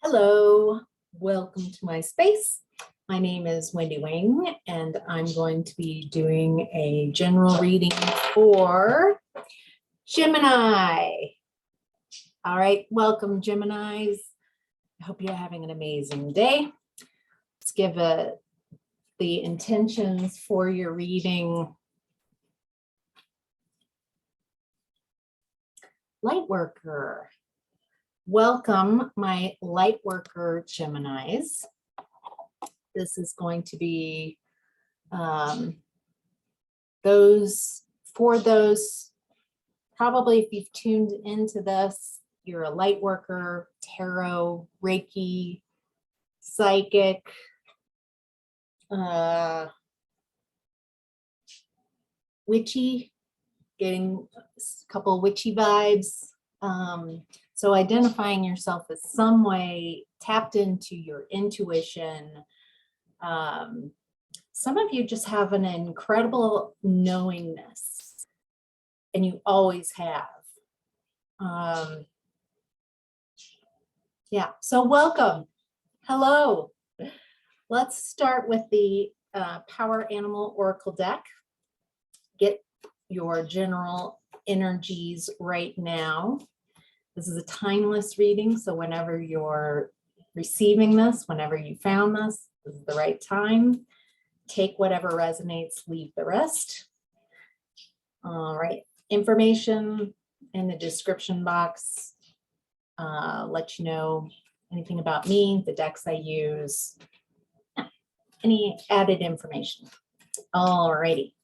Hello, welcome to my space. My name is Wendy Wing, and I'm going to be doing a general reading for Gemini. All right, welcome, Geminis. I hope you're having an amazing day. Let's give the intentions for your reading. Lightworker. Welcome, my Lightworker Geminis. This is going to be those, probably if you've tuned into this, you're a Lightworker, tarot, reiki, psychic, witchy, getting a couple witchy vibes. So identifying yourself as some way tapped into your intuition. Some of you just have an incredible knowingness, and you always have. Yeah, so welcome. Hello. Let's start with the Power Animal Oracle deck. Get your general energies right now. This is a timeless reading, so whenever you're receiving this, whenever you found this is the right time. Take whatever resonates, leave the rest. All right, information in the description box. Let you know anything about me, the decks I use, any added information. All righty.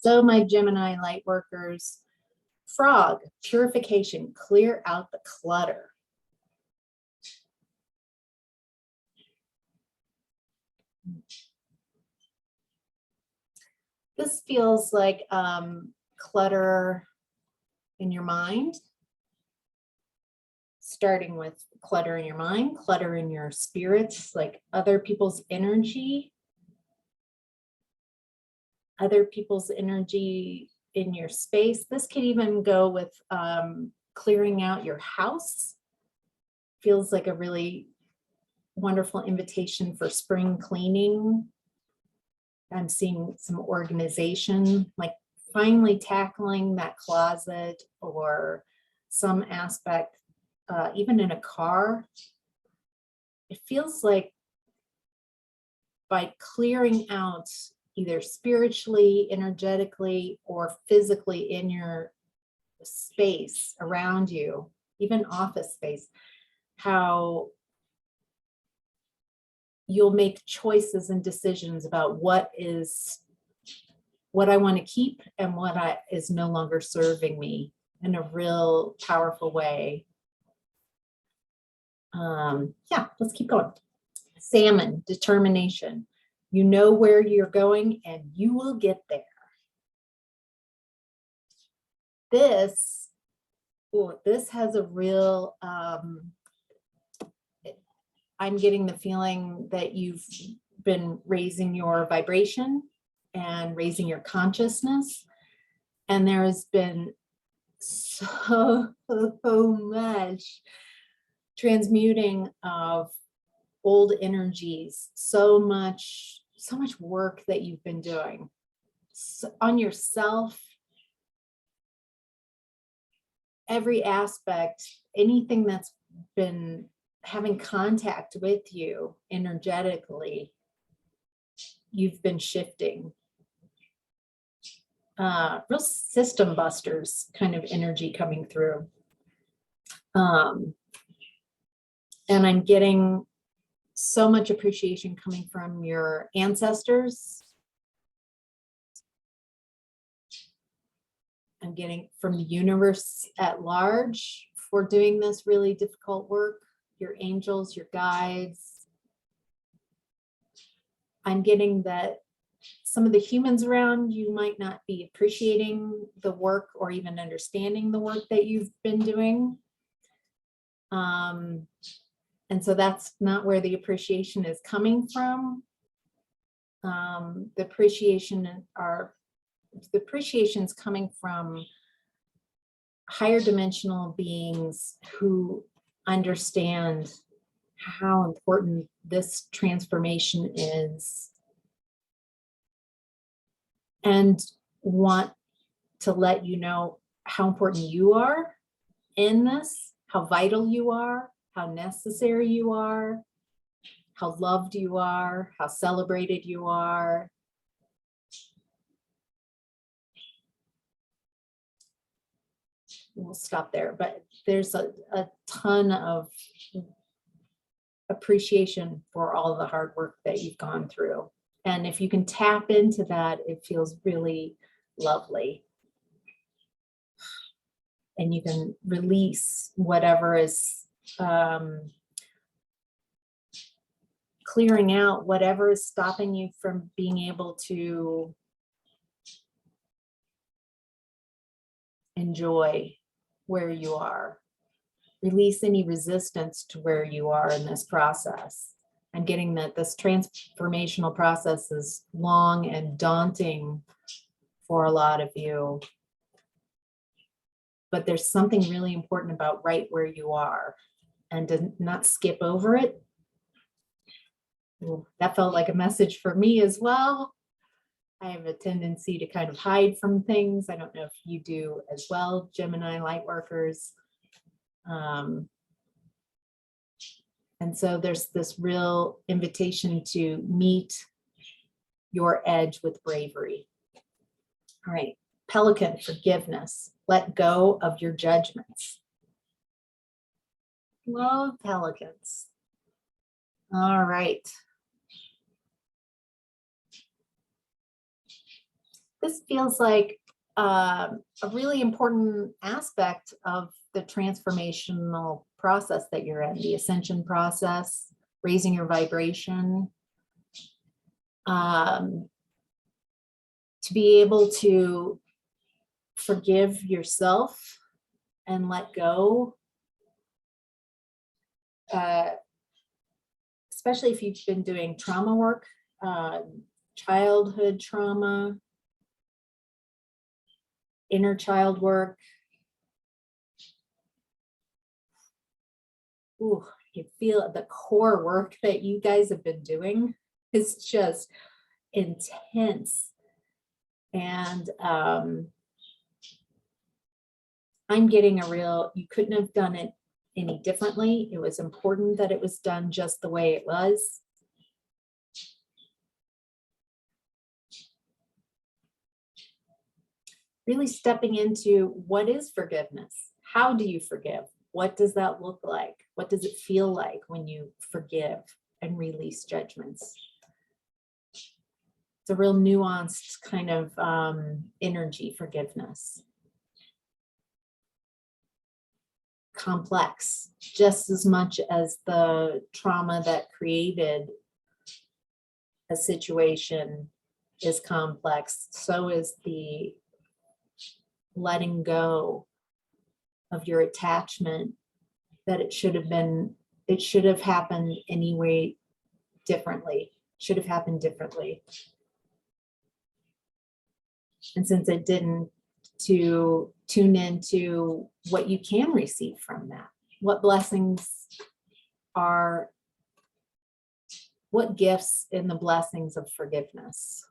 So my Gemini Lightworkers, frog, purification, clear out the clutter. This feels like clutter in your mind, starting with clutter in your mind, clutter in your spirits, like other people's energy in your space. This could even go with clearing out your house. Feels like a really wonderful invitation for spring cleaning. I'm seeing some organization, like finally tackling that closet or some aspect, even in a car. It feels like by clearing out either spiritually, energetically, or physically in your space around you, even office space, how you'll make choices and decisions about what I want to keep and what is no longer serving me in a real powerful way. Yeah, let's keep going. Salmon, determination. You know where you're going and you will get there. This has a real, I'm getting the feeling that you've been raising your vibration and raising your consciousness. And there's been so much transmuting of old energies, so much work that you've been doing on yourself, every aspect, anything that's been having contact with you energetically, you've been shifting. Real system busters kind of energy coming through. And I'm getting so much appreciation coming from your ancestors. I'm getting from the universe at large for doing this really difficult work, your angels, your guides. I'm getting that some of the humans around you might not be appreciating the work or even understanding the work that you've been doing. And so that's not where the appreciation is coming from. The appreciation's coming from higher dimensional beings who understand how important this transformation is and want to let you know how important you are in this, how vital you are, how necessary you are, how loved you are, how celebrated you are. We'll stop there, but there's a ton of appreciation for all the hard work that you've gone through. And if you can tap into that, it feels really lovely. And you can release whatever is clearing out, whatever is stopping you from being able to enjoy where you are. Release any resistance to where you are in this process. I'm getting that this transformational process is long and daunting for a lot of you. But there's something really important about right where you are, and to not skip over it. Ooh, that felt like a message for me as well. I have a tendency to kind of hide from things. I don't know if you do as well, Gemini Lightworkers. And so there's this real invitation to meet your edge with bravery. All right, Pelican, forgiveness. Let go of your judgments. Love Pelicans. All right. This feels like a really important aspect of the transformational process that you're in, the ascension process, raising your vibration. To be able to forgive yourself and let go, especially if you've been doing trauma work, childhood trauma, inner child work. Ooh, you feel the core work that you guys have been doing is just intense. And I'm getting a real, you couldn't have done it any differently. It was important that it was done just the way it was. Really stepping into what is forgiveness? How do you forgive? What does that look like? What does it feel like when you forgive and release judgments? It's a real nuanced kind of energy, forgiveness. Complex, just as much as the trauma that created a situation is complex, so is the letting go of your attachment that it should have happened anyway, differently, should have happened differently. And since it didn't, to tune into what you can receive from that. What blessings are, what gifts in the blessings of forgiveness?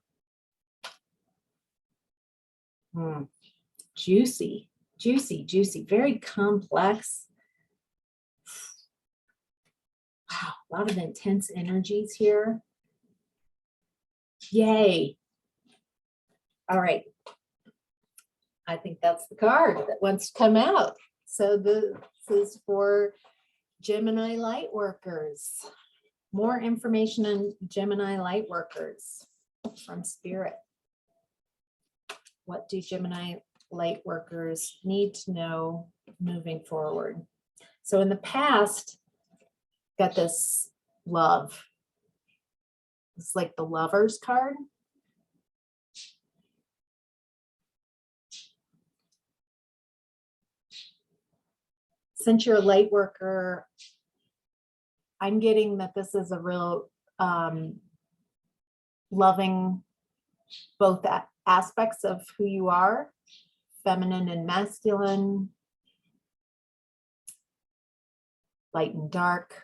Juicy, juicy, juicy, very complex. Wow, a lot of intense energies here. Yay. All right. I think that's the card that wants to come out. So this is for Gemini Lightworkers. More information on Gemini Lightworkers from Spirit. What do Gemini Lightworkers need to know moving forward? So in the past, got this love. It's like the Lovers card. Since you're a light worker, I'm getting that this is a real loving both aspects of who you are, feminine and masculine. light and dark,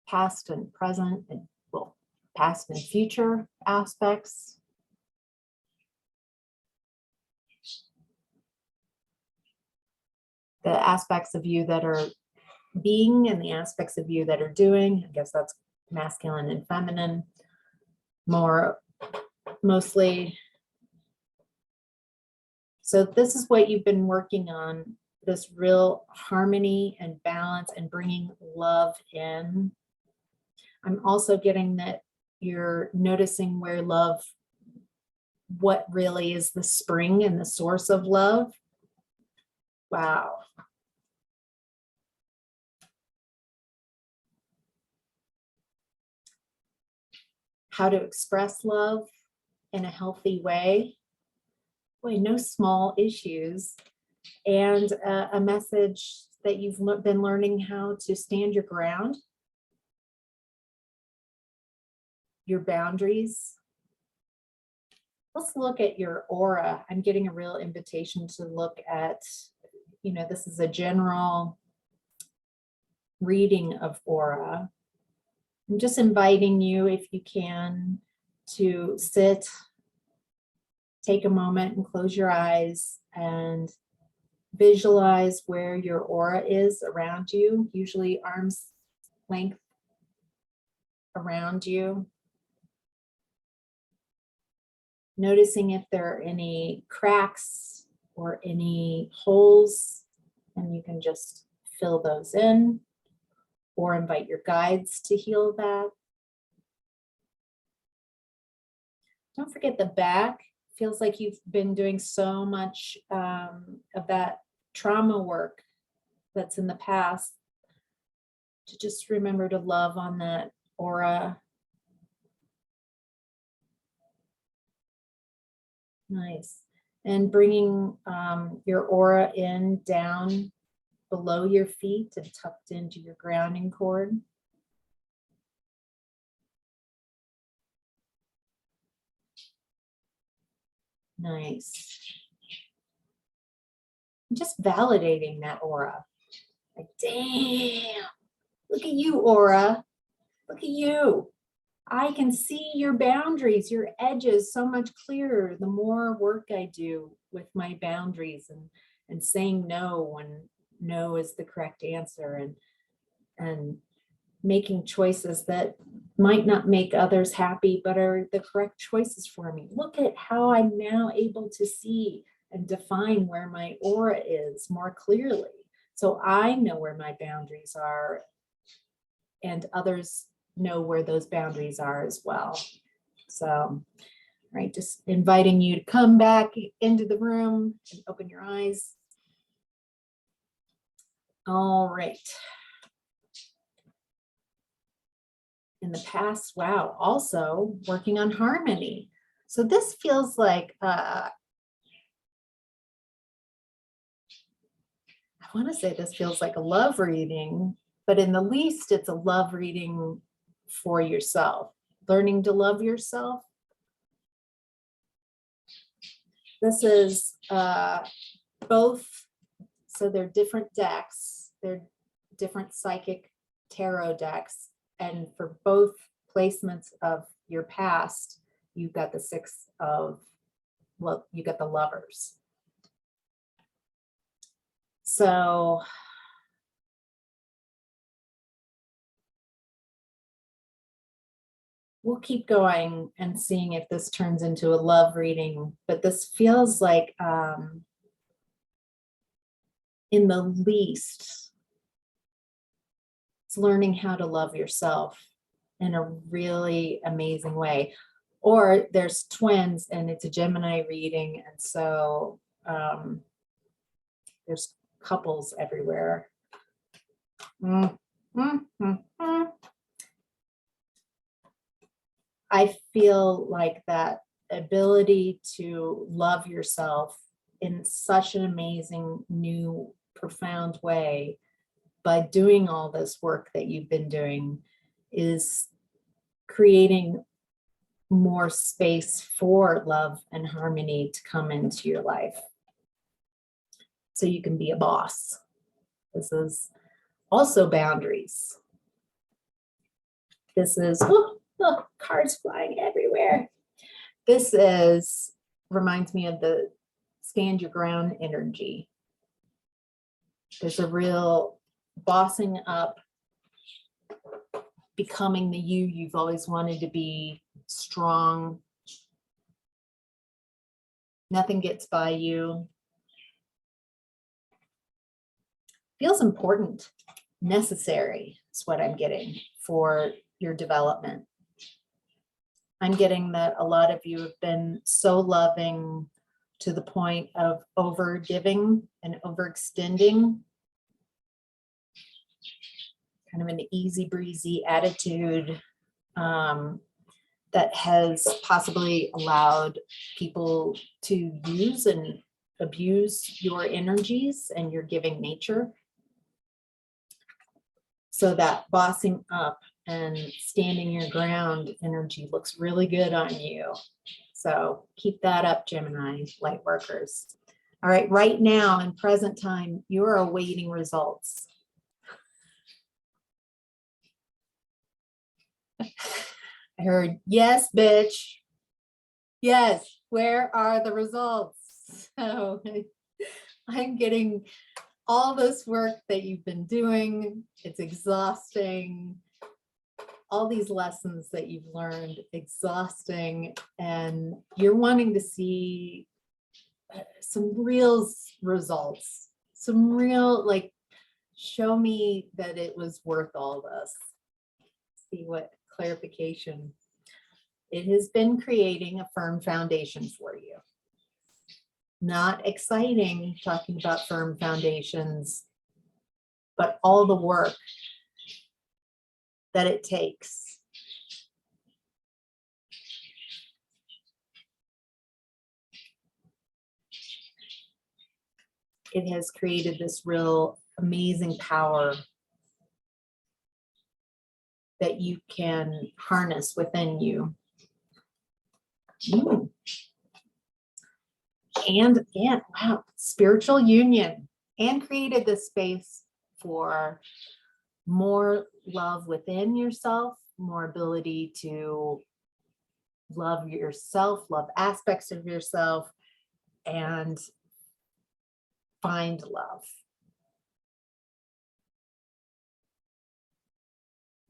past and present, and well, past and future aspects. The aspects of you that are being and the aspects of you that are doing. I guess that's masculine and feminine, mostly. So this is what you've been working on, this real harmony and balance and bringing love in. I'm also getting that you're noticing where love, what really is the spring and the source of love. Wow. How to express love in a healthy way. Boy, no small issues. And a message that you've been learning how to stand your ground, your boundaries. Let's look at your aura. I'm getting a real invitation to look at, this is a general reading of aura. I'm just inviting you, if you can, to sit, take a moment and close your eyes and visualize where your aura is around you, usually arm's length around you. Noticing if there are any cracks or any holes, and you can just fill those in or invite your guides to heal that. Don't forget the back. Feels like you've been doing so much of that trauma work that's in the past, to just remember to love on that aura. Nice. And bringing your aura in down below your feet and tucked into your grounding cord. Nice. Just validating that aura. Like, damn, look at you, aura. Look at you. I can see your boundaries, your edges so much clearer the more work I do with my boundaries and saying no when no is the correct answer, and making choices that might not make others happy, but are the correct choices for me. Look at how I'm now able to see and define where my aura is more clearly. So I know where my boundaries are, and others know where those boundaries are as well. So, right, just inviting you to come back into the room and open your eyes. All right. In the past, wow, also working on harmony. So this feels like, I want to say this feels like a love reading, but in the least, it's a love reading for yourself, learning to love yourself. This is both, so they're different decks, they're different psychic tarot decks, and for both placements of your past, you've got the six of, well, you got the lovers. So we'll keep going and seeing if this turns into a love reading, but this feels like in the least, it's learning how to love yourself in a really amazing way. Or there's twins and it's a Gemini reading, and so there's couples everywhere. I feel like that ability to love yourself in such an amazing, new, profound way by doing all this work that you've been doing is creating more space for love and harmony to come into your life. So you can be a boss. This is Also boundaries. This is, cards flying everywhere. This reminds me of the stand your ground energy. There's a real bossing up, becoming the you've always wanted to be, strong. Nothing gets by you. Feels important, necessary is what I'm getting for your development. I'm getting that a lot of you have been so loving to the point of over giving and overextending, kind of an easy breezy attitude that has possibly allowed people to use and abuse your energies and your giving nature. So that bossing up and standing your ground energy looks really good on you. So keep that up, Gemini Lightworkers. All right, right now in present time, you are awaiting results. I heard, yes, bitch. Yes, where are the results? So I'm getting all this work that you've been doing. It's exhausting. All these lessons that you've learned, exhausting. And you're wanting to see some real results, some real, like, show me that it was worth all this. See what clarification. It has been creating a firm foundation for you. Not exciting talking about firm foundations, but all the work that it takes. It has created this real amazing power that you can harness within you. And again, wow, spiritual union, and created this space for more love within yourself, more ability to love yourself, love aspects of yourself, and find love.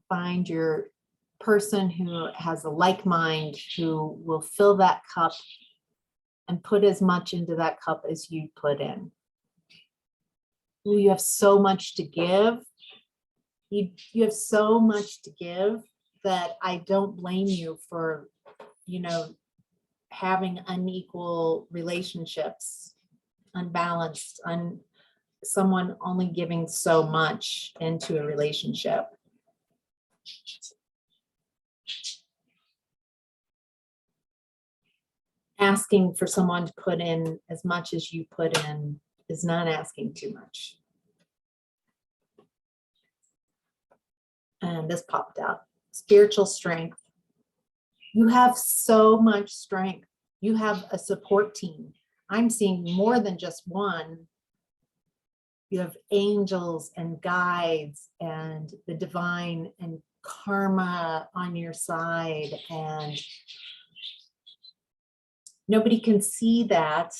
Find your person who has a like mind, who will fill that cup and put as much into that cup as you put in. Ooh, you have so much to give. You have so much to give that I don't blame you for, having unequal relationships, unbalanced, someone only giving so much into a relationship. Asking for someone to put in as much as you put in is not asking too much. And this popped out. Spiritual strength. You have so much strength. You have a support team. I'm seeing more than just one. You have angels and guides and the divine and karma on your side, and nobody can see that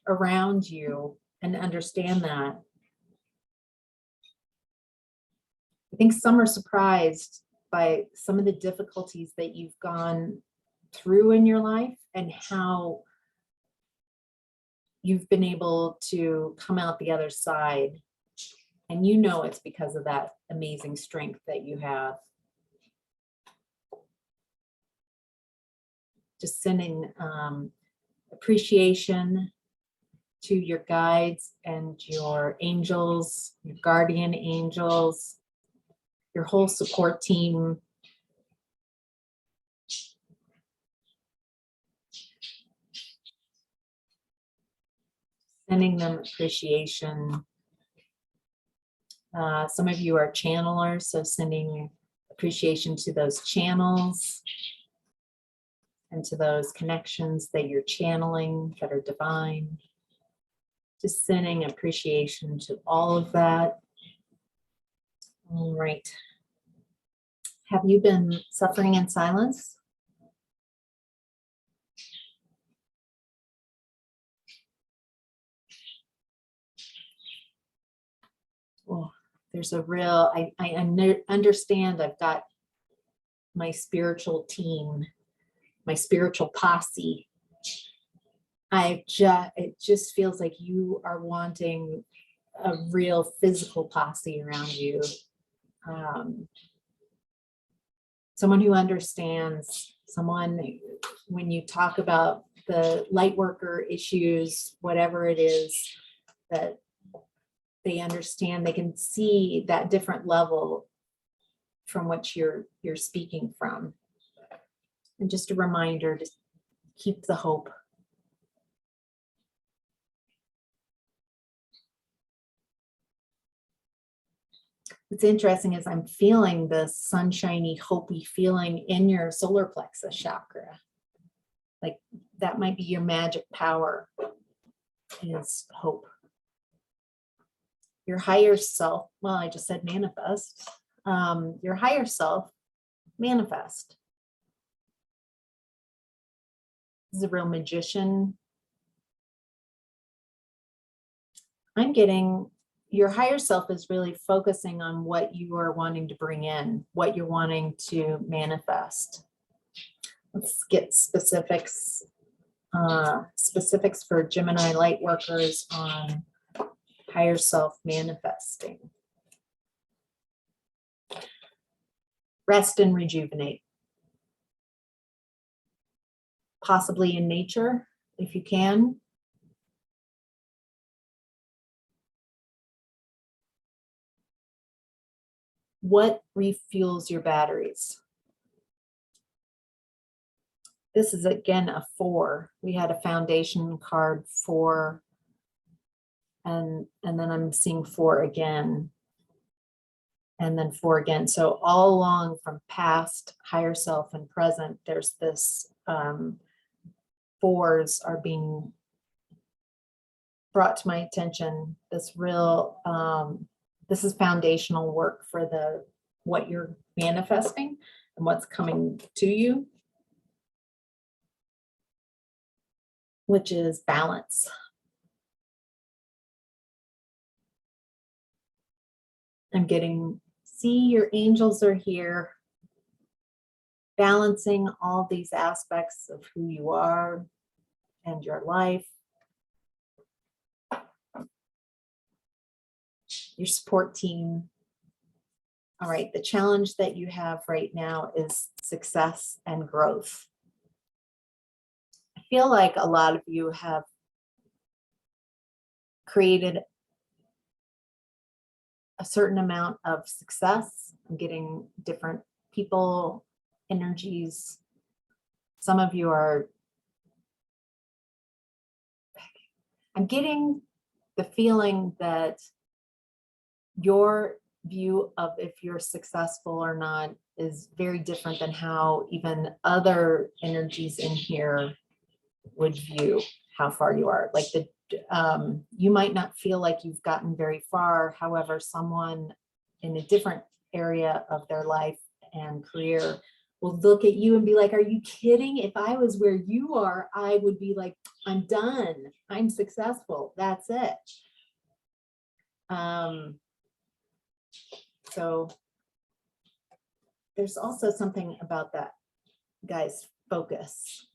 around you and understand that. I think some are surprised by some of the difficulties that you've gone through in your life and how you've been able to come out the other side. And it's because of that amazing strength that you have. Just sending appreciation to your guides and your angels, your guardian angels, your whole support team. Sending them appreciation. Some of you are channelers, so sending appreciation to those channels and to those connections that you're channeling that are divine. Just sending appreciation to all of that. All right. Have you been suffering in silence? Oh, there's a real, I understand I've got my spiritual team, my spiritual posse. It just feels like you are wanting a real physical posse around you. Someone who understands, someone, when you talk about the light worker issues, whatever it is, that they understand, they can see that different level from which you're speaking from. And just a reminder to keep the hope. What's interesting is I'm feeling this sunshiny, hopey feeling in your solar plexus chakra. Like that might be your magic power, is hope. Your higher self, well, I just said manifest. Your higher self, manifest. This is a real magician. I'm getting your higher self is really focusing on what you are wanting to bring in, what you're wanting to manifest. Let's get specifics. Specifics for Gemini Lightworkers on higher self manifesting. Rest and rejuvenate. Possibly in nature, if you can. What refuels your batteries? This is again a 4. We had a foundation card 4, and then I'm seeing 4 again, and then 4 again. So all along from past, higher self, and present, there's this 4s are being brought to my attention. This real this is foundational work for what you're manifesting and what's coming to you, which is balance. I'm getting, see, your angels are here, balancing all these aspects of who you are and your life. Your support team. All right, the challenge that you have right now is success and growth. I feel like a lot of you have created a certain amount of success. I'm getting different people, energies. Some of you are, I'm getting the feeling that your view of if you're successful or not is very different than how even other energies in here would view how far you are. Like you might not feel like you've gotten very far. However, someone in a different area of their life and career will look at you and be like, are you kidding? If I was where you are, I would be like, I'm done. I'm successful. That's it. So there's also something about that guy's focus.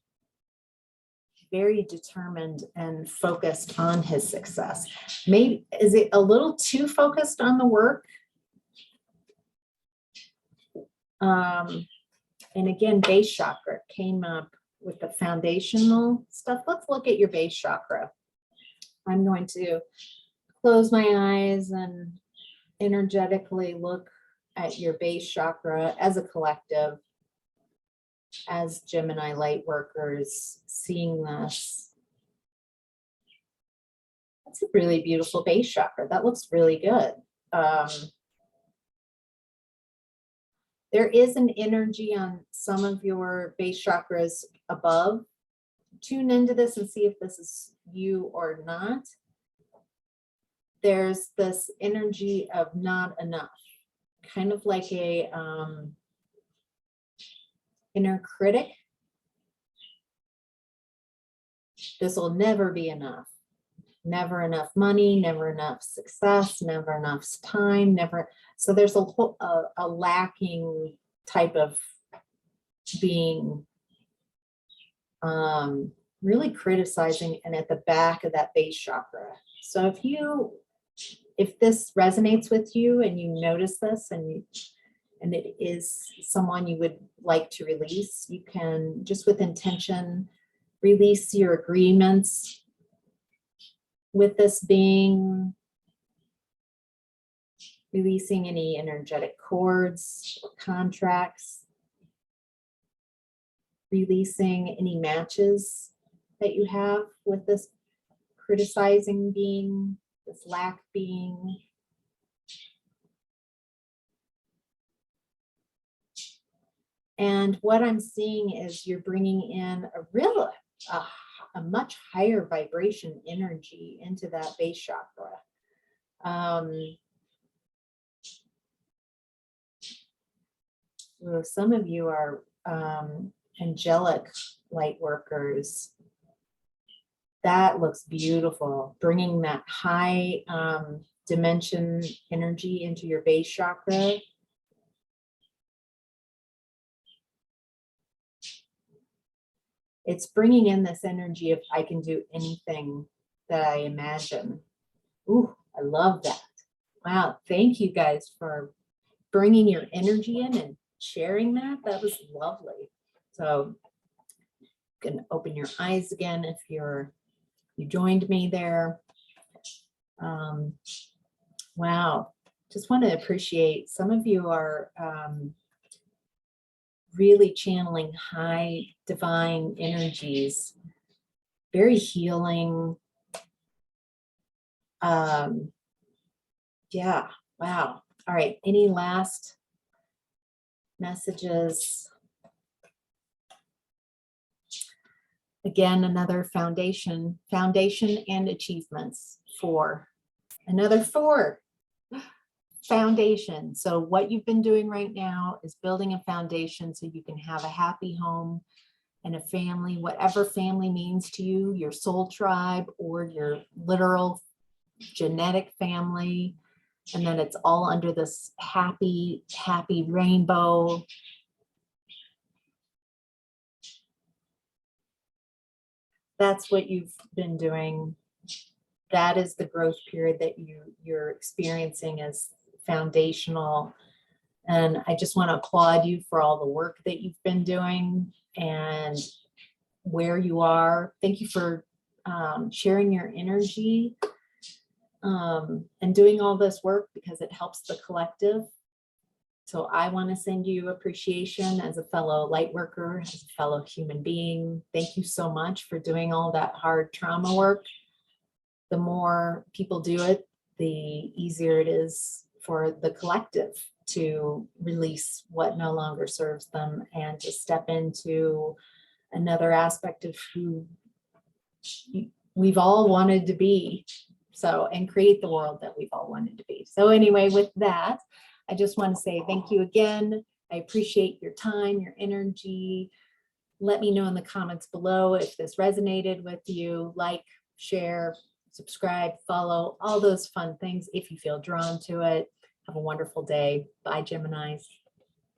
Very determined and focused on his success. Maybe, is it a little too focused on the work? And again, base chakra came up with the foundational stuff. Let's look at your base chakra. I'm going to close my eyes and energetically look at your base chakra as a collective, as Gemini Lightworkers, seeing this. That's a really beautiful base chakra. That looks really good. There is an energy on some of your base chakras above. Tune into this and see if this is you or not. There's this energy of not enough. kind of like a inner critic. This will never be enough. Never enough money, never enough success, never enough time, never. So there's a lacking type of being, really criticizing, and at the back of that base chakra. So if this resonates with you and you notice this and it is someone you would like to release, you can just with intention release your agreements with this being, releasing any energetic cords or contracts, releasing any matches that you have with this criticizing being, this lack being. And what I'm seeing is you're bringing in a much higher vibration energy into that base chakra. Well, some of you are angelic light workers. That looks beautiful. Bringing that high dimension energy into your base chakra. It's bringing in this energy of I can do anything that I imagine. Ooh, I love that. Wow, thank you guys for bringing your energy in and sharing that. That was lovely. So you can open your eyes again if you joined me there. Wow, just want to appreciate some of you are really channeling high divine energies, very healing. Yeah, wow. All right, any last messages? Again, another foundation and achievements. Another 4. Foundation. So what you've been doing right now is building a foundation so you can have a happy home and a family, whatever family means to you, your soul tribe or your literal genetic family. And then it's all under this happy rainbow. That's what you've been doing. That is the growth period that you're experiencing as foundational. And I just want to applaud you for all the work that you've been doing and where you are. Thank you for sharing your energy and doing all this work because it helps the collective. So I want to send you appreciation as a fellow light worker, as a fellow human being. Thank you so much for doing all that hard trauma work. The more people do it, the easier it is for the collective to release what no longer serves them and to step into another aspect of who we've all wanted to be. So, and create the world that we've all wanted to be. So anyway, with that, I just want to say thank you again. I appreciate your time, your energy. Let me know in the comments below if this resonated with you. Like, share, subscribe, follow, all those fun things if you feel drawn to it. Have a wonderful day. Bye, Geminis.